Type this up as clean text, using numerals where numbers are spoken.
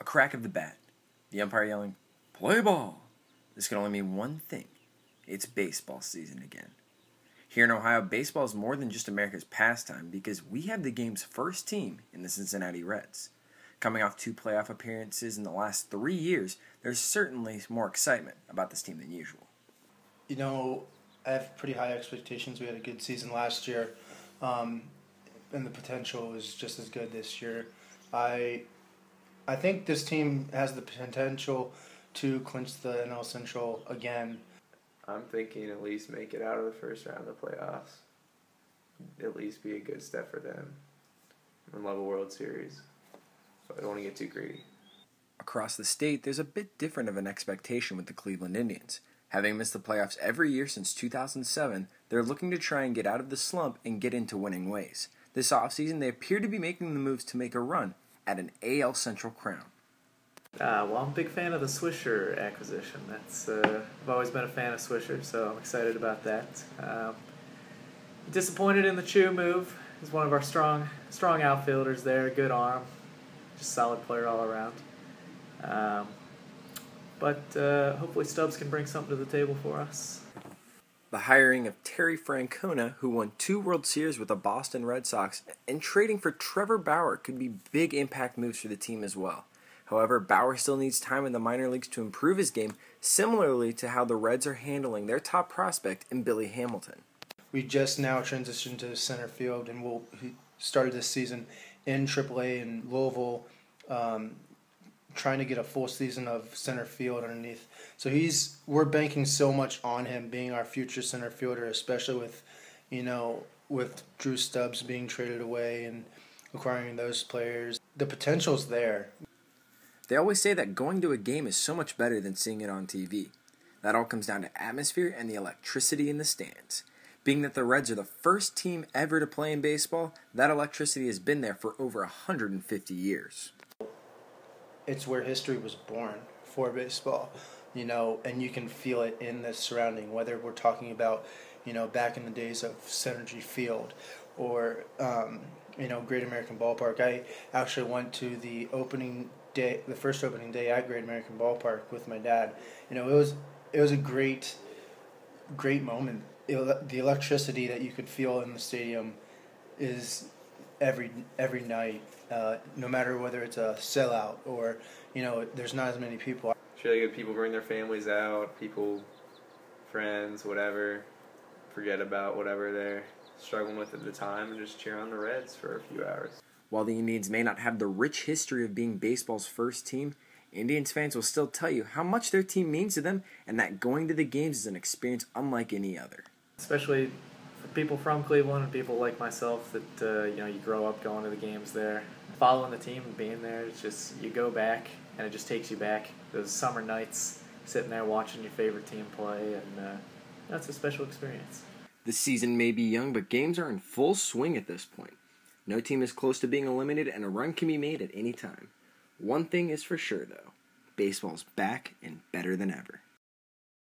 crack of the bat, the umpire yelling, "Play ball!" This can only mean one thing. It's baseball season again. Here in Ohio, baseball is more than just America's pastime because we have the game's first team in the Cincinnati Reds. Coming off 2 playoff appearances in the last 3 years, there's certainly more excitement about this team than usual. You know, I have pretty high expectations. We had a good season last year, and the potential is just as good this year. I think this team has the potential to clinch the NL Central again. I'm thinking at least make it out of the first round of the playoffs. At least be a good step for them. And love a World Series. But I don't want to get too greedy. Across the state, there's a bit different of an expectation with the Cleveland Indians. Having missed the playoffs every year since 2007, they're looking to try and get out of the slump and get into winning ways. This offseason, they appear to be making the moves to make a run at an AL Central crown. Well, I'm a big fan of the Swisher acquisition. I've always been a fan of Swisher, so I'm excited about that. Disappointed in the Chu move. He's one of our strong outfielders there. Good arm, just solid player all around. But hopefully Stubbs can bring something to the table for us. The hiring of Terry Francona, who won 2 World Series with the Boston Red Sox, and trading for Trevor Bauer could be big impact moves for the team as well. However, Bauer still needs time in the minor leagues to improve his game, similarly to how the Reds are handling their top prospect in Billy Hamilton. We just now transitioned to center field, and he started this season in AAA in Louisville, trying to get a full season of center field underneath. So we're banking so much on him being our future center fielder, especially with Drew Stubbs being traded away and acquiring those players. The potential's there. They always say that going to a game is so much better than seeing it on TV. That all comes down to atmosphere and the electricity in the stands. Being that the Reds are the first team ever to play in baseball, that electricity has been there for over 150 years. It's where history was born for baseball, and you can feel it in the surrounding, whether we're talking about, back in the days of Synergy Field or, Great American Ballpark. I actually went to the first opening day at Great American Ballpark with my dad. It was a great moment. The electricity that you could feel in the stadium is every night, no matter whether it's a sellout or there's not as many people. It's really good. People bring their families out. Friends, whatever. Forget about whatever they're struggling with at the time and just cheer on the Reds for a few hours. While the Indians may not have the rich history of being baseball's first team, Indians fans will still tell you how much their team means to them and that going to the games is an experience unlike any other. Especially for people from Cleveland and people like myself that you grow up going to the games there, following the team and being there. It's just you go back and it just takes you back those summer nights sitting there watching your favorite team play, and that's a special experience. The season may be young, but games are in full swing at this point. No team is close to being eliminated, and a run can be made at any time. One thing is for sure, though. Baseball's back and better than ever.